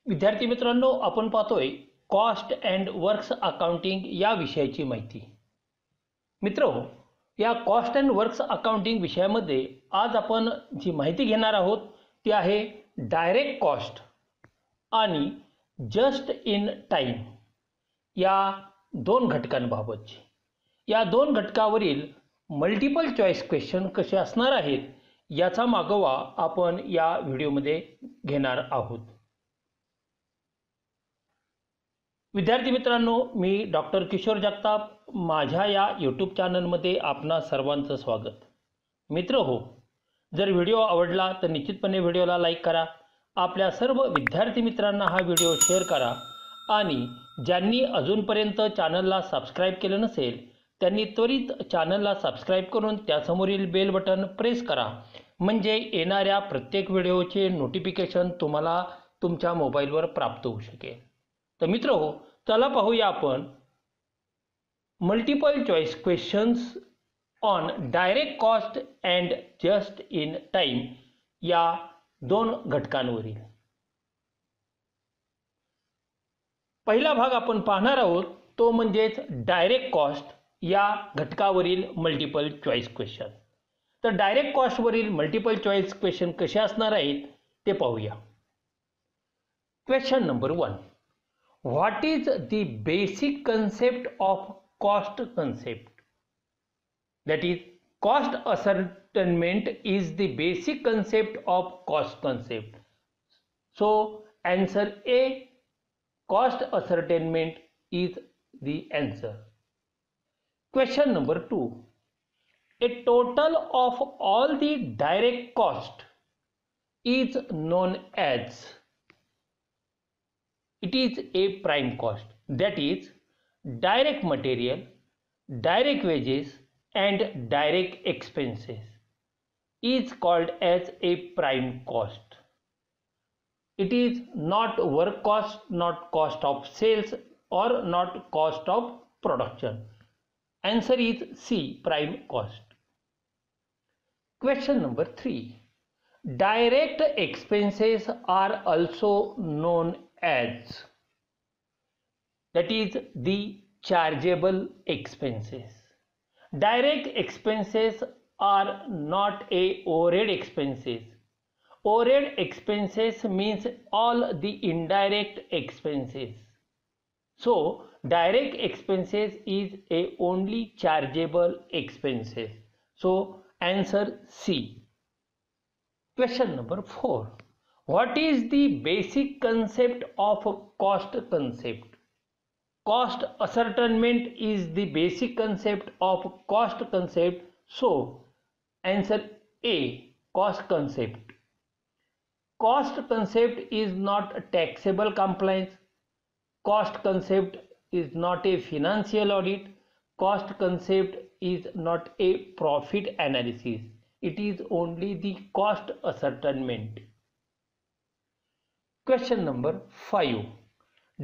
विद्यार्थी मित्रांनो, आपण पाहतोय कॉस्ट अँड वर्क्स अकाउंटिंग या विषयाची माहिती. मित्रहो, या कॉस्ट अँड वर्क्स अकाउंटिंग विषयामध्ये आज आपण जी माहिती घेणार आहोत ती आहे डायरेक्ट कॉस्ट आणि जस्ट इन टाइम या दोन घटकांबाबतची. या दोन घटकावरील मल्टिपल चॉईस क्वेश्चन कसे असणार आहेत याचा मागोवा आपण या व्हिडिओमध्ये घेणार आहोत. विद्यार्थी मित्रांनो, मी डॉक्टर किशोर जगताप, माझ्या या यूट्यूब चॅनलमध्ये आपणा सर्वांचं स्वागत. मित्र हो, जर व्हिडिओ आवडला तर निश्चितपणे व्हिडिओला लाईक करा. आपल्या सर्व विद्यार्थी मित्रांना हा व्हिडिओ शेअर करा आणि ज्यांनी अजूनपर्यंत चॅनलला सबस्क्राईब केलं नसेल त्यांनी त्वरित चॅनलला सबस्क्राईब करून त्यासमोरील बेल बटन प्रेस करा, म्हणजे येणाऱ्या प्रत्येक व्हिडिओचे नोटिफिकेशन तुम्हाला तुमच्या मोबाईलवर प्राप्त होऊ शकेल. तर मित्र हो, चला पाहूया आपण multiple choice questions on direct cost and just in time या दोन घटकांवरील. पहिला भाग आपण पाहणार आहोत तो म्हणजेच डायरेक्ट कॉस्ट या घटकावरील मल्टिपल चॉईस क्वेश्चन. तर डायरेक्ट कॉस्टवरील मल्टिपल चॉईस क्वेश्चन कसे असणार आहेत ते पाहूया. Question number 1. What is the basic concept of cost concept? That is, cost ascertainment is the basic concept of cost concept. So, answer A, cost ascertainment is the answer. Question number 2. A total of all the direct cost is known as. It is a prime cost, that is direct material, direct wages and direct expenses is called as a prime cost. It is not work cost, not cost of sales or not cost of production. Answer is C, prime cost. Question number 3. Direct expenses are also known as, that is the chargeable expenses. Direct expenses are not a overhead expenses. Overhead expenses means all the indirect expenses. So direct expenses is a only chargeable expenses. So answer C. Question number 4. What is the basic concept of cost concept? Cost ascertainment is the basic concept of cost concept. So, answer A, cost concept. Cost concept is not a taxable compliance. Cost concept is not a financial audit. Cost concept is not a profit analysis. It is only the cost ascertainment. Question number 5.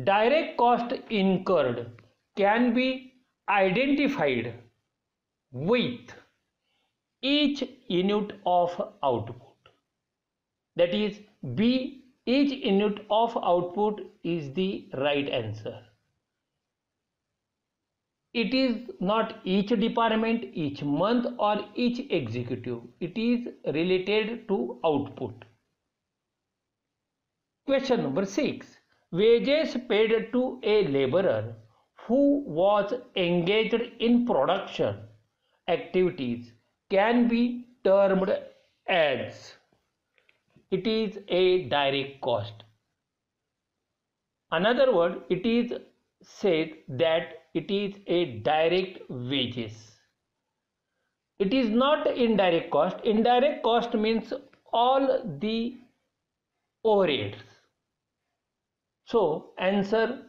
Direct cost incurred can be identified with each unit of output. That is B, each unit of output is the right answer. It is not each department, each month or each executive. It is related to output. Question number 6. Wages paid to a laborer who was engaged in production activities can be termed as. It is a direct cost. Another word, it is said that it is a direct wages. It is not indirect cost. Indirect cost means all the overheads. So answer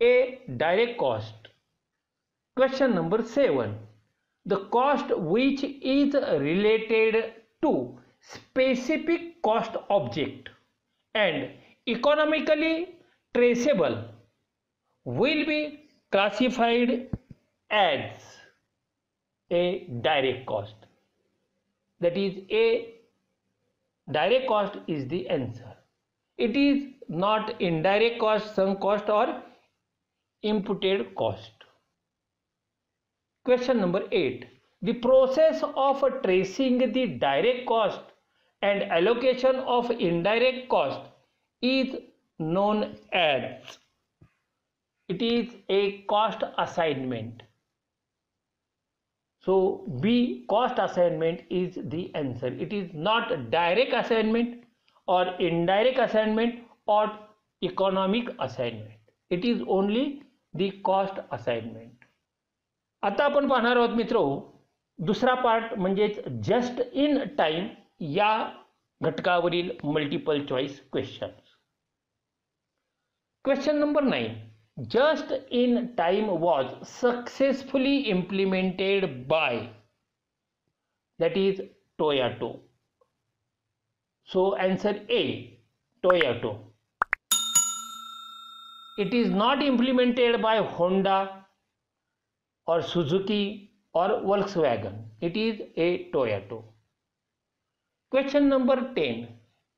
A, direct cost. Question number 7. The cost which is related to specific cost object and economically traceable will be classified as a direct cost. That is A, direct cost is the answer. It is not indirect cost, sunk cost or imputed cost. Question number 8. The process of tracing the direct cost and allocation of indirect cost is known as, it is a cost assignment. So B, cost assignment is the answer. It is not direct assignment or indirect assignment or economic assignment. It is only the cost assignment. आता आपण पाहणार आहोत मित्रो दुसरा part म्हणजेच just in time या घटकावरील multiple choice questions. Question number 9. Just in time was successfully implemented by, that is Toyota. So answer A, Toyota. It is not implemented by Honda or Suzuki or Volkswagen. It is a Toyota. Question number 10.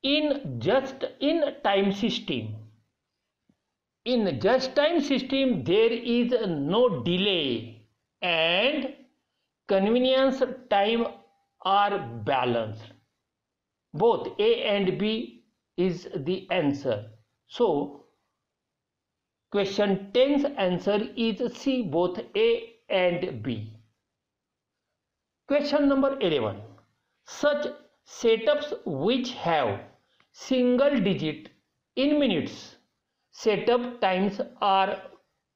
In just in time system, in just time system there is no delay and convenience time are balanced. Both A and B is the answer. So question 10's answer is C, both A and B. Question number 11. Such setups which have single digit in minutes setup times are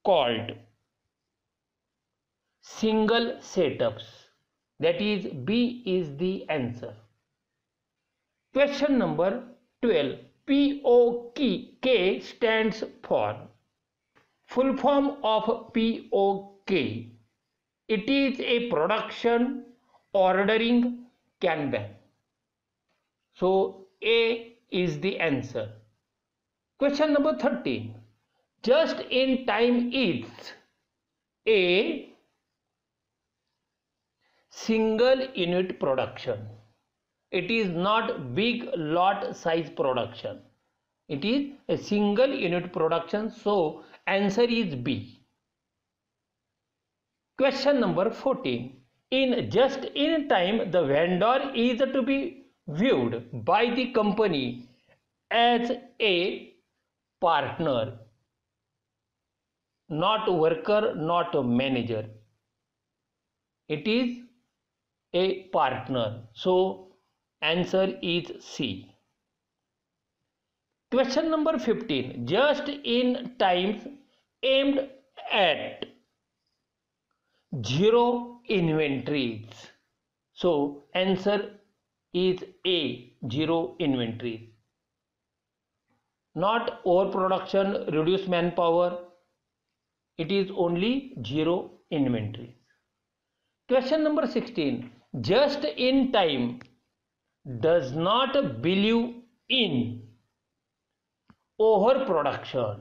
called single setups. That is B is the answer. Question number 12. POK stands for, full form of POK. It is a production ordering Kanban. So A is the answer. Question number 13. Just in time is A, single unit production. It is not big lot size production. It is a single unit production. So answer is B. Question number 14. In just in time, the vendor is to be viewed by the company as a partner, not worker, not a manager. It is a partner. So answer is C. Question number 15. Just in times aimed at zero inventories. So answer is A, zero inventories. Not overproduction, reduced manpower. It is only zero inventories. Question number 16. Just in time does not believe in overproduction.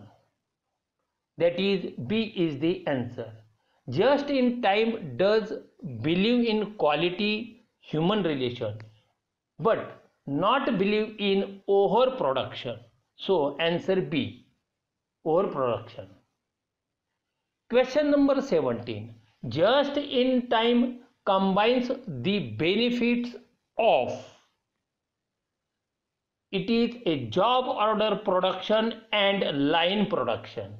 That is B is the answer. Just in time does believe in quality human relation but not believe in overproduction. So answer B, overproduction. Question number 17. Just in time combines the benefits of, it is a job order production and line production.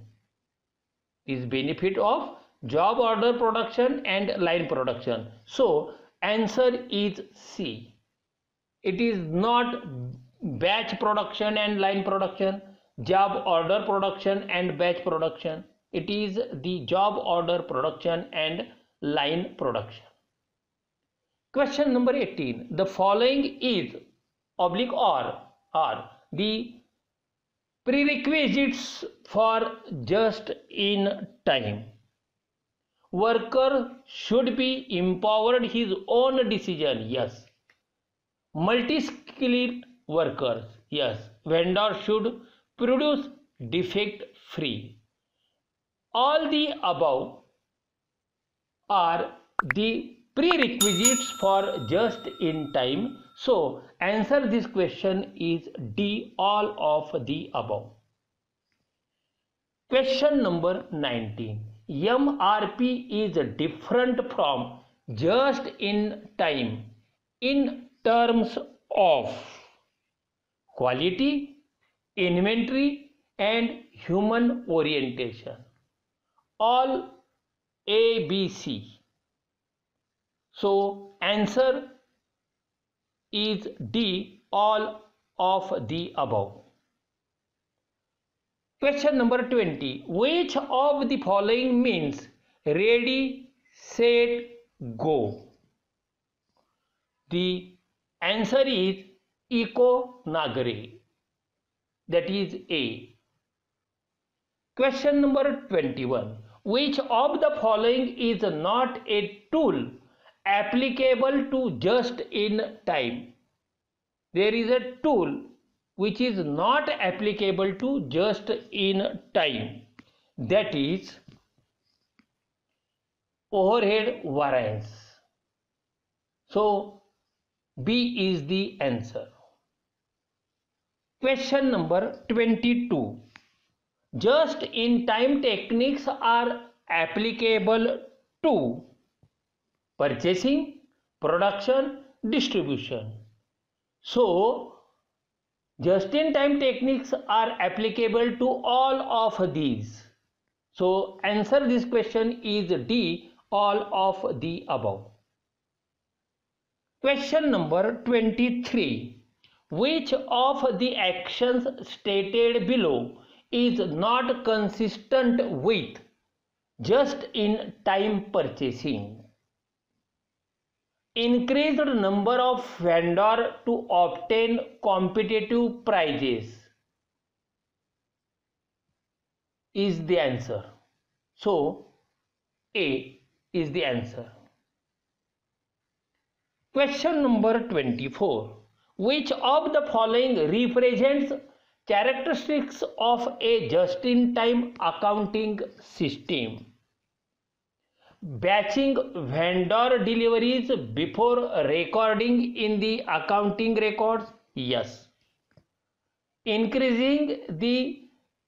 Is benefit of job order production and line production. So answer is C. It is not batch production and line production, job order production and batch production. It is the job order production and line production. Question number 18. The following is oblique or are the prerequisites for just in time. Worker should be empowered his own decision. Yes. Multi-skilled workers. Yes. Vendor should produce defect free. All the above are the prerequisites for just in time. So answer this question is D, all of the above. Question number 19. MRP is different from just in time in terms of quality, inventory and human orientation. All A, B, C. So answer is D, all of the above. Question number 20. Which of the following means ready, set, go? The answer is eco nagare, that is A. Question number 21. Which of the following is not a tool applicable to just in time? There is a tool which is not applicable to just in time, that is overhead variance. So B is the answer. Question number 22. Just in time techniques are applicable to purchasing, production, distribution. So just in time techniques are applicable to all of these. So answer this question is D, all of the above. Question number 23. Which of the actions stated below is not consistent with just in time purchasing? Increased number of vendors to obtain competitive prices is the answer. So A is the answer. Question number 24. Which of the following represents characteristics of a just-in-time accounting system? Batching vendor deliveries before recording in the accounting records? Yes. Increasing the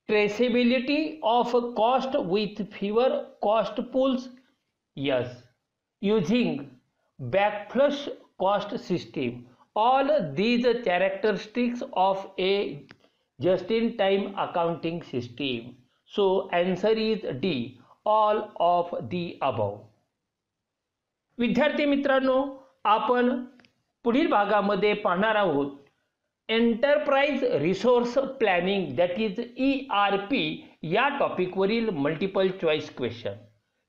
traceability of cost with fewer cost pools? Yes. Using backflush cost system. All these characteristics of a just-in-time accounting system. So answer is D, all of the above. विद्यार्थी मित्रांनो, आपण पुढील भागामध्ये पाहणार आहोत enterprise resource planning, that is ERP या टॉपिकवरील multiple choice question.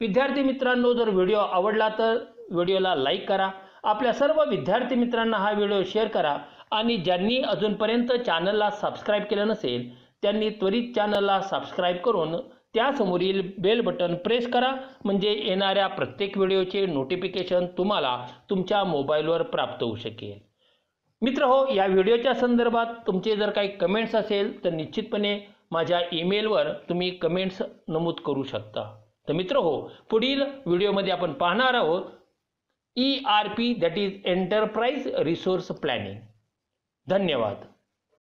विद्यार्थी मित्रांनो, जर व्हिडिओ आवडला तर व्हिडिओला लाईक करा, आपल्या सर्व विद्यार्थी मित्रांना हा व्हिडिओ शेअर करा आणि ज्यांनी अजूनपर्यंत चॅनलला सबस्क्राइब केलं नसेल त्यांनी त्वरित चॅनलला सबस्क्राइब करून त्यासमोरील बेल बटन प्रेस करा, म्हणजे येणाऱ्या प्रत्येक व्हिडिओचे नोटिफिकेशन तुम्हाला तुमच्या मोबाईलवर प्राप्त होऊ शकेल. मित्रहो, या व्हिडिओच्या संदर्भात तुमचे जर काही कमेंट्स असेल तर निश्चितपणे माझ्या ईमेलवर तुम्ही कमेंट्स नमूद करू शकता. तर मित्रहो, पुढील व्हिडिओमध्ये आपण पाहणार आहोत ERP, that is Enterprise Resource Planning. धन्यवाद.